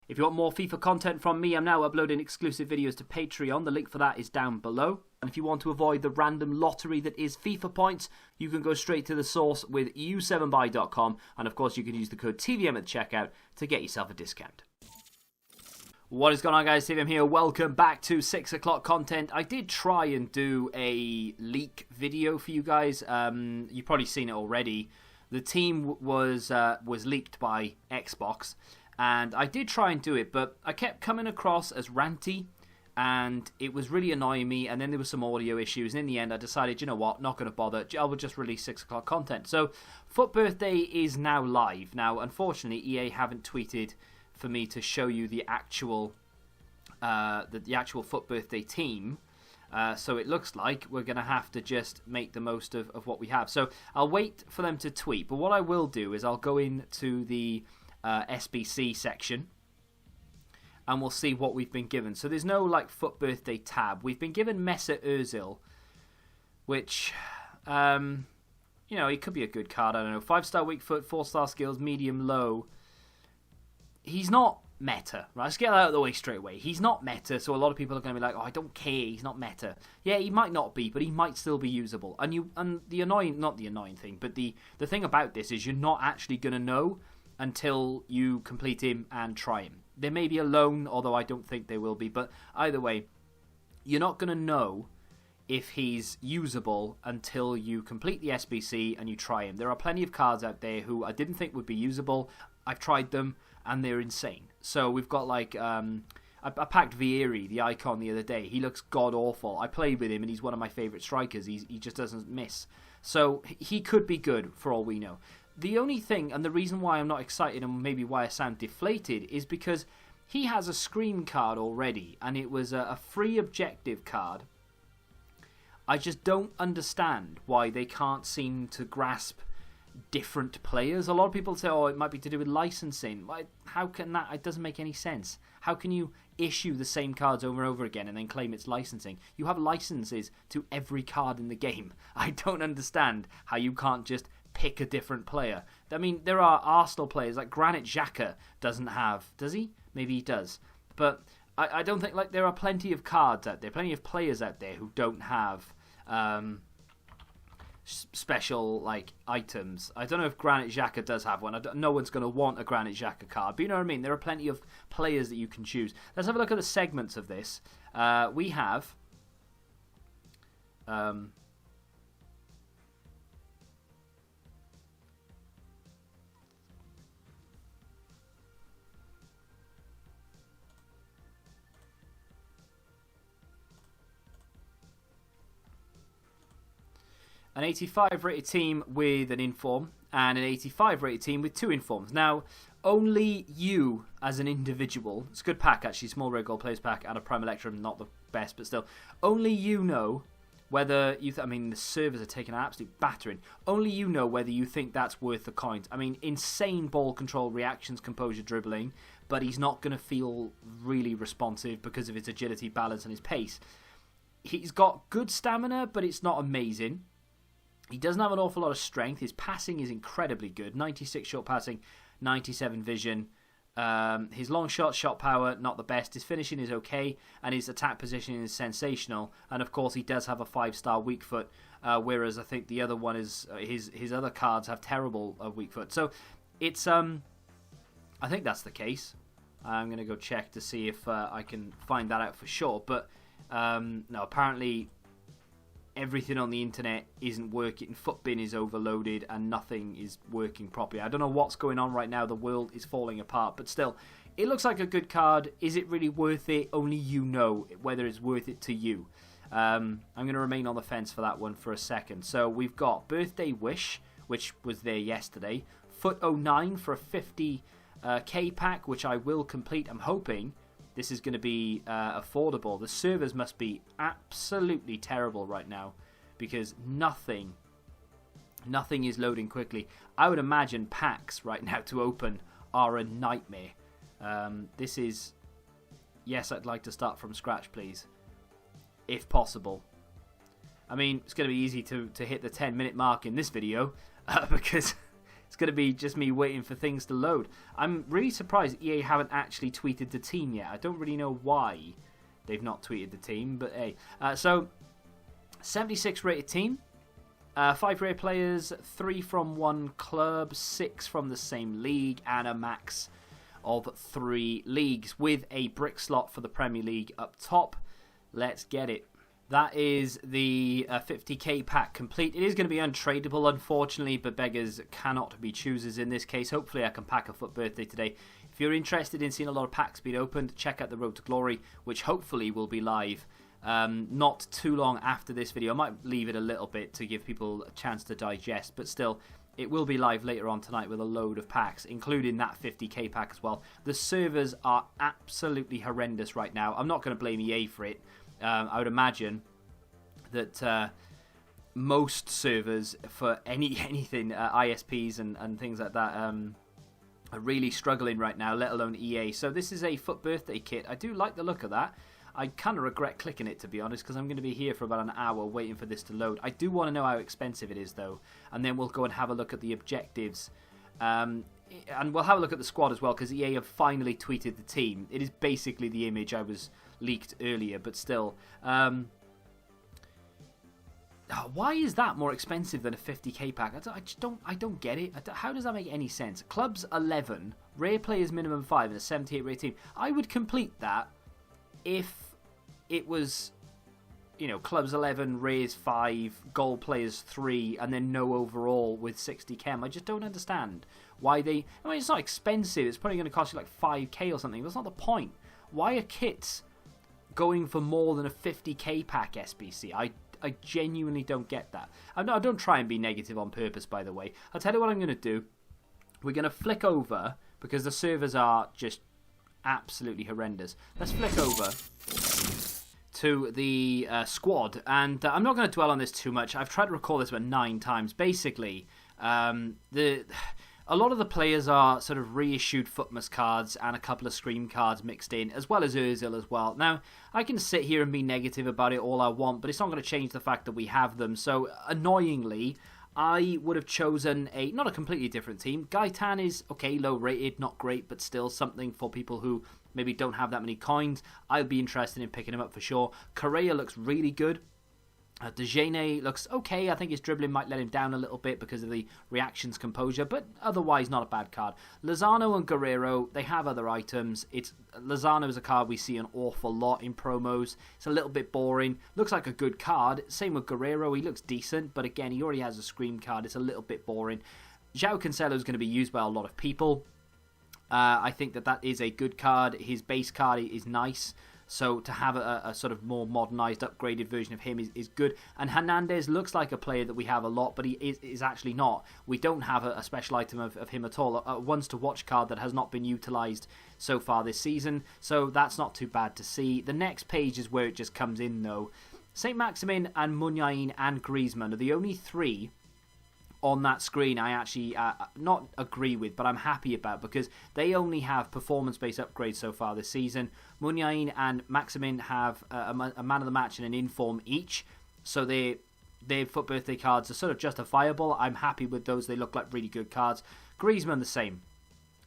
If you want more FIFA content from me, I'm now uploading exclusive videos to Patreon. The link for that is down below. And if you want to avoid the random lottery that is FIFA points, you can go straight to the source with u7buy.com. And of course, you can use the code TVM at checkout to get yourself a discount. What is going on, guys? TVM here. Welcome back to 6 o'clock content. I did try and do a leak video for you guys. You've probably seen it already. The team was leaked by Xbox. And I did try and do it, but I kept coming across as ranty, and it was really annoying me, and then there were some audio issues, and in the end I decided, you know what, not going to bother, I will just release 6 o'clock content. So, FUT Birthday is now live. Now, unfortunately, EA haven't tweeted for me to show you the actual FUT Birthday team, so it looks like we're going to have to just make the most of what we have. So, I'll wait for them to tweet, but what I will do is I'll go into the SBC section and we'll see what we've been given. So there's no like FUT Birthday tab. We've been given Ozil, which you know, he could be a good card. I don't know. 5-star weak foot, 4-star skills, medium low. He's not meta, right? Let's get that out of the way straight away. He's not meta, so a lot of people are going to be like, "Oh, I don't care. He's not meta." Yeah, he might not be, but he might still be usable. And the annoying, not the annoying thing, but the thing about this is you're not actually going to know until you complete him and try him. There may be a loan, although I don't think there will be, but either way, you're not going to know if he's usable until you complete the SBC and you try him. There are plenty of cards out there who I didn't think would be usable. I've tried them and they're insane. So we've got like, I packed Vieri, the icon, the other day. He looks god-awful. I played with him and he's one of my favourite strikers. He just doesn't miss. So he could be good for all we know. The only thing, and the reason why I'm not excited and maybe why I sound deflated, is because he has a Scream card already, and it was a free objective card. I just don't understand why they can't seem to grasp different players. A lot of people say, oh, it might be to do with licensing. How can that? It doesn't make any sense. How can you issue the same cards over and over again and then claim it's licensing? You have licenses to every card in the game. I don't understand how you can't just pick a different player. I mean, there are Arsenal players, like Granit Xhaka doesn't have, does he? Maybe he does. But I don't think, like, there are plenty of cards out there, plenty of players out there who don't have special, like, items. I don't know if Granit Xhaka does have one. No one's going to want a Granit Xhaka card, but you know what I mean? There are plenty of players that you can choose. Let's have a look at the segments of this. We have an 85 rated team with an inform and an 85 rated team with 2 informs. Now, only you as an individual, it's a good pack actually, small red gold players pack and a Prime Electrum, not the best, but still, only you know whether you, I mean, the servers are taking an absolute battering. Only you know whether you think that's worth the coins. I mean, insane ball control, reactions, composure, dribbling, but he's not going to feel really responsive because of his agility, balance, and his pace. He's got good stamina, but it's not amazing. He doesn't have an awful lot of strength. His passing is incredibly good. 96 short passing, 97 vision. His long shot power, not the best. His finishing is okay, and his attack positioning is sensational. And of course, he does have a 5-star weak foot, whereas I think the other one is his other cards have terrible weak foot. So it's I think that's the case. I'm gonna go check to see if I can find that out for sure. But no, apparently everything on the internet isn't working. Footbin is overloaded and nothing is working properly. I don't know what's going on right now. The world is falling apart, but still, it looks like a good card. Is it really worth it? Only you know whether it's worth it to you. I'm going to remain on the fence for that one for a second. So we've got Birthday Wish, which was there yesterday. FUT 09 for a 50k pack, which I will complete. I'm hoping this is going to be affordable. The servers must be absolutely terrible right now because nothing is loading quickly. I would imagine packs right now to open are a nightmare. This is... Yes, I'd like to start from scratch, please. If possible. I mean, it's going to be easy to hit the 10-minute mark in this video because it's going to be just me waiting for things to load. I'm really surprised EA haven't actually tweeted the team yet. I don't really know why they've not tweeted the team, but hey. So, 76 rated team. 5 rare players, 3 from one club, 6 from the same league, and a max of 3 leagues with a brick slot for the Premier League up top. Let's get it. That is the 50k pack complete. It is going to be untradeable, unfortunately, but beggars cannot be choosers in this case. Hopefully I can pack a FUT Birthday today. If you're interested in seeing a lot of packs being opened, check out the Road to Glory, which hopefully will be live not too long after this video. I might leave it a little bit to give people a chance to digest, but still, it will be live later on tonight with a load of packs, including that 50k pack as well. The servers are absolutely horrendous right now. I'm not going to blame EA for it. I would imagine that most servers for anything, ISPs and things like that, are really struggling right now, let alone EA. So this is a FUT Birthday kit. I do like the look of that. I kind of regret clicking it, to be honest, because I'm going to be here for about an hour waiting for this to load. I do want to know how expensive it is, though, and then we'll go and have a look at the objectives. And we'll have a look at the squad as well, because EA have finally tweeted the team. It is basically the image I was leaked earlier, but still. Why is that more expensive than a 50k pack? I don't get it. How does that make any sense? Clubs 11, rare players minimum 5, and a 78 rated team. I would complete that if it was, you know, clubs 11, rares 5, goal players 3, and then no overall with 60 chem. I just don't understand why they... I mean, it's not expensive. It's probably going to cost you like 5k or something. That's not the point. Why are kits going for more than a 50k pack SBC? I genuinely don't get that. I don't try and be negative on purpose, by the way. I'll tell you what I'm going to do. We're going to flick over, because the servers are just absolutely horrendous. Let's flick over to the squad, and I'm not going to dwell on this too much. I've tried to recall this about 9 times. Basically, a lot of the players are sort of reissued Footmas cards and a couple of Scream cards mixed in, as well as Ozil as well. Now, I can sit here and be negative about it all I want, but it's not going to change the fact that we have them. So, annoyingly, I would have chosen not a completely different team. Gaetan is, okay, low rated, not great, but still something for people who maybe don't have that many coins. I'll be interested in picking him up for sure. Correa looks really good. De looks okay. I think his dribbling might let him down a little bit because of the reactions composure, but otherwise not a bad card. Lozano and Guerrero, they have other items. Lozano is a card we see an awful lot in promos. It's a little bit boring. Looks like a good card. Same with Guerrero. He looks decent, but again, he already has a Scream card. It's a little bit boring. João Cancelo is going to be used by a lot of people. I think that is a good card. His base card is nice. So to have a sort of more modernised, upgraded version of him is good. And Hernandez looks like a player that we have a lot, but he is actually not. We don't have a special item of him at all. A ones-to-watch card that has not been utilised so far this season. So that's not too bad to see. The next page is where it just comes in, though. Saint Maximin and Muniain and Griezmann are the only 3 on that screen I actually not agree with, but I'm happy about, because they only have performance-based upgrades so far this season. Muniain and Maximin have a man of the match and an inform each, so their FUT Birthday cards are sort of justifiable. I'm happy with those. They look like really good cards. Griezmann the same.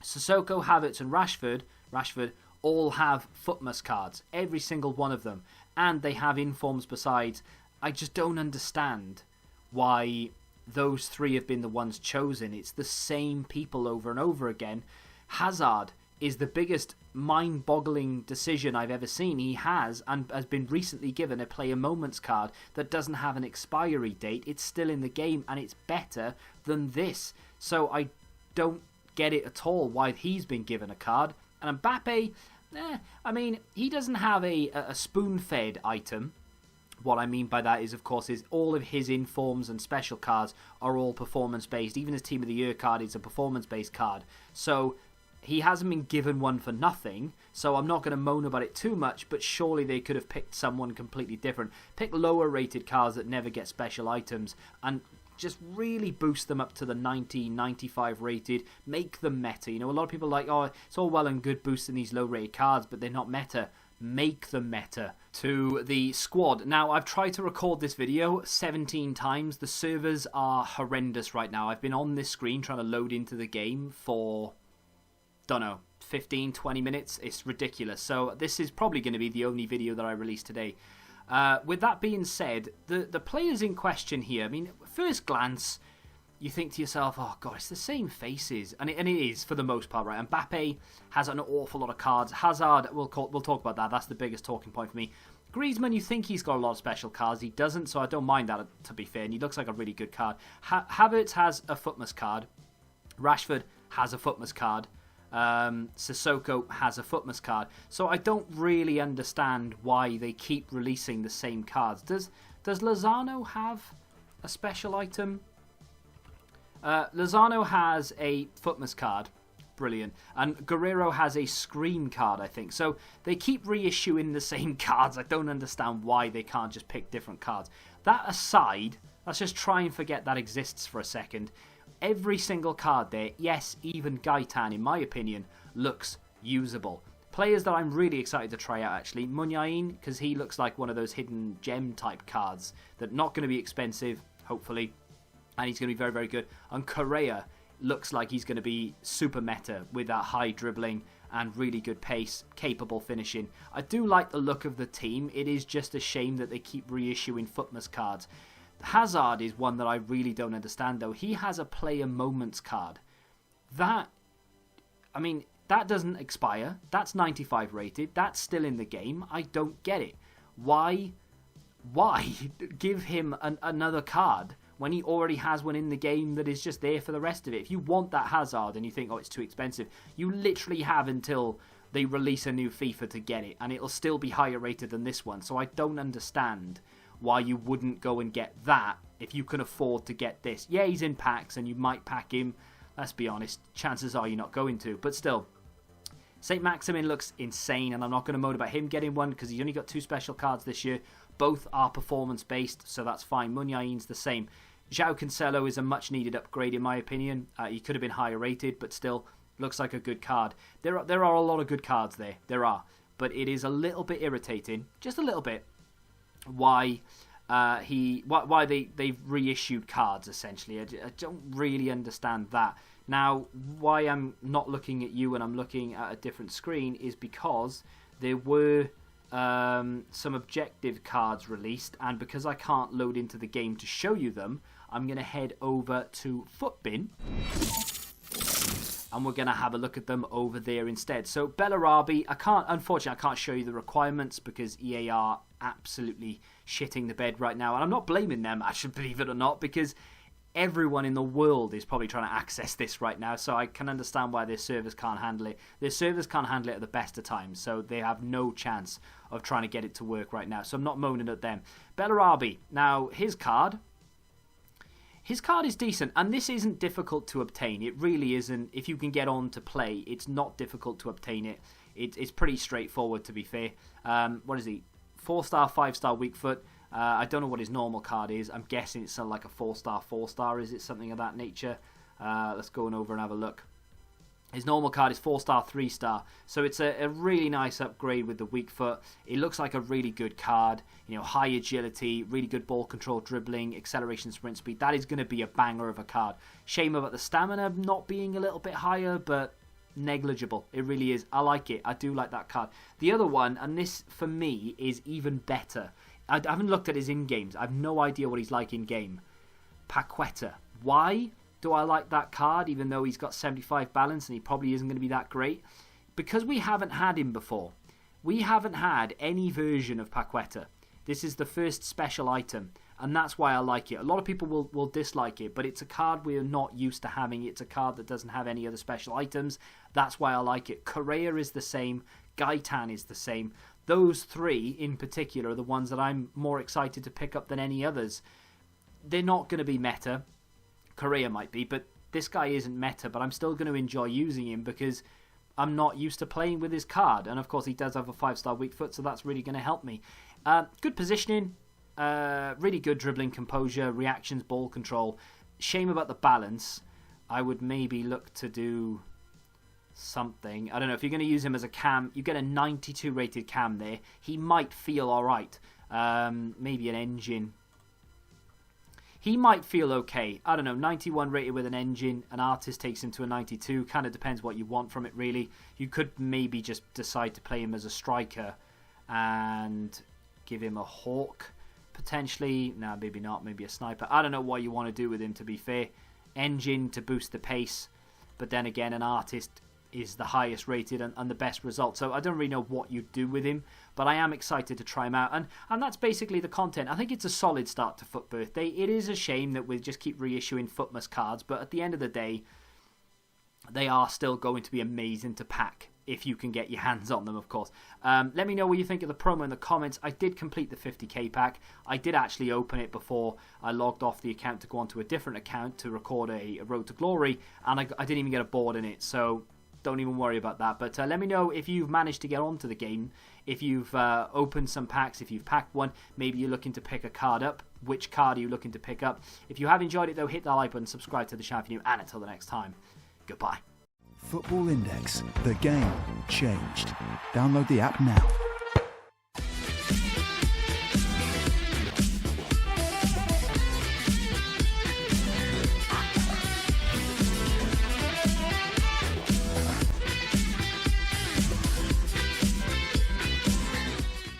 Sissoko, Havertz and Rashford all have Footmas cards, every single one of them, and they have informs besides. I just don't understand why those 3 have been the ones chosen. It's the same people over and over again. Hazard is the biggest mind-boggling decision I've ever seen. He has been recently given a player moments card that doesn't have an expiry date. It's still in the game, and it's better than this. So I don't get it at all why he's been given a card. And Mbappe, I mean, he doesn't have a spoon-fed item. What I mean by that is, of course, all of his informs and special cards are all performance-based. Even his Team of the Year card is a performance-based card. So he hasn't been given one for nothing, so I'm not going to moan about it too much, but surely they could have picked someone completely different. Pick lower-rated cards that never get special items, and just really boost them up to the 90, 95 rated, make them meta. You know, a lot of people are like, oh, it's all well and good boosting these low rated cards, but they're not meta. Make them meta. To the squad. Now, I've tried to record this video 17 times. The servers are horrendous right now. I've been on this screen trying to load into the game for, don't know, 15, 20 minutes. It's ridiculous. So this is probably going to be the only video that I release today. With that being said, the players in question here, I mean, first glance, you think to yourself, oh god, it's the same faces. And it is, for the most part, right? Mbappe has an awful lot of cards. Hazard, we'll talk about that. That's the biggest talking point for me. Griezmann, you think he's got a lot of special cards. He doesn't, so I don't mind that, to be fair. And he looks like a really good card. Havertz has a Futmas card. Rashford has a Futmas card. Sissoko has a Futmas card. So I don't really understand why they keep releasing the same cards. Does Lozano have a special item? Lozano has a Futmas card. Brilliant. And Guerrero has a Scream card, I think. So they keep reissuing the same cards. I don't understand why they can't just pick different cards. That aside, let's just try and forget that exists for a second. Every single card there, yes, even Gaetan, in my opinion, looks usable. Players that I'm really excited to try out, actually. Munyain, because he looks like one of those hidden gem type cards that are not going to be expensive, hopefully. And he's going to be very, very good. And Correa looks like he's going to be super meta with that high dribbling and really good pace, capable finishing. I do like the look of the team. It is just a shame that they keep reissuing Futmas cards. Hazard is one that I really don't understand, though. He has a player moments card. That doesn't expire. That's 95 rated. That's still in the game. I don't get it. Why give him another card when he already has one in the game that is just there for the rest of it? If you want that Hazard and you think, oh, it's too expensive, you literally have until they release a new FIFA to get it, and it'll still be higher rated than this one. So I don't understand why you wouldn't go and get that if you can afford to get this. Yeah, he's in packs and you might pack him. Let's be honest, chances are you're not going to. But still, St. Maximin looks insane, and I'm not going to moan about him getting one because he's only got 2 special cards this year. Both are performance-based, so that's fine. Munyain's the same. João Cancelo is a much-needed upgrade, in my opinion. He could have been higher rated, but still looks like a good card. There are a lot of good cards there. There are. But it is a little bit irritating, just a little bit, why they've reissued cards, essentially. I don't really understand that. Now, why I'm not looking at you and I'm looking at a different screen is because there were some objective cards released, and because I can't load into the game to show you them, I'm going to head over to Footbin and we're going to have a look at them over there instead. So Bellarabi, unfortunately I can't show you the requirements because EA are absolutely shitting the bed right now, and I'm not blaming them, actually, believe it or not, because everyone in the world is probably trying to access this right now, so I can understand why their servers can't handle it. Their servers can't handle it at the best of times, so they have no chance of trying to get it to work right now, so I'm not moaning at them. Bellarabi, now his card is decent, and this isn't difficult to obtain. It really isn't. If you can get on to play, it's not difficult to obtain it. It's pretty straightforward, to be fair. What is he? 4-star, 5-star weak foot. I don't know what his normal card is. I'm guessing it's like a 4-star, 4-star. Is it something of that nature? Let's go on over and have a look. His normal card is 4-star, 3-star. So it's a really nice upgrade with the weak foot. It looks like a really good card. You know, high agility, really good ball control, dribbling, acceleration, sprint speed. That is going to be a banger of a card. Shame about the stamina not being a little bit higher, but negligible. It really is. I like it. I do like that card. The other one, and this for me is even better. I haven't looked at his in-games. I have no idea what he's like in-game. Paqueta. Why do I like that card, even though he's got 75 balance and he probably isn't going to be that great? Because we haven't had him before. We haven't had any version of Paqueta. This is the first special item, and that's why I like it. A lot of people will dislike it, but it's a card we're not used to having. It's a card that doesn't have any other special items. That's why I like it. Correa is the same. Gaetan is the same. Those 3 in particular are the ones that I'm more excited to pick up than any others. They're not going to be meta. Correa might be, but this guy isn't meta, but I'm still going to enjoy using him because I'm not used to playing with his card. And of course he does have a 5-star weak foot, so that's really going to help me. Good positioning. really good dribbling, composure, reactions, ball control. Shame about the balance. I would maybe look to do something. I don't know, if you're going to use him as a cam, you get a 92 rated cam there. He might feel alright. Maybe an engine. He might feel okay. I don't know, 91 rated with an engine. An artist takes him to a 92. Kind of depends what you want from it, really. You could maybe just decide to play him as a striker and give him a hawk, potentially. No, maybe not. Maybe a sniper. I don't know what you want to do with him, to be fair. Engine to boost the pace. But then again, an artist is the highest rated and the best result. So I don't really know what you do with him, but I am excited to try him out. And that's basically the content. I think it's a solid start to FUT Birthday. It is a shame that we just keep reissuing FUTmas cards, but at the end of the day, they are still going to be amazing to pack if you can get your hands on them, of course. Let me know what you think of the promo in the comments. I did complete the 50k pack. I did actually open it before I logged off the account to go onto a different account to record a Road to Glory, and I didn't even get a board in it, so don't even worry about that. But let me know if you've managed to get onto the game, if you've opened some packs, if you've packed one, maybe you're looking to pick a card up. Which card are you looking to pick up? If you have enjoyed it though, hit that like button, subscribe to the channel if you're new, and until the next time, goodbye. Football Index, the game changed. Download the app now.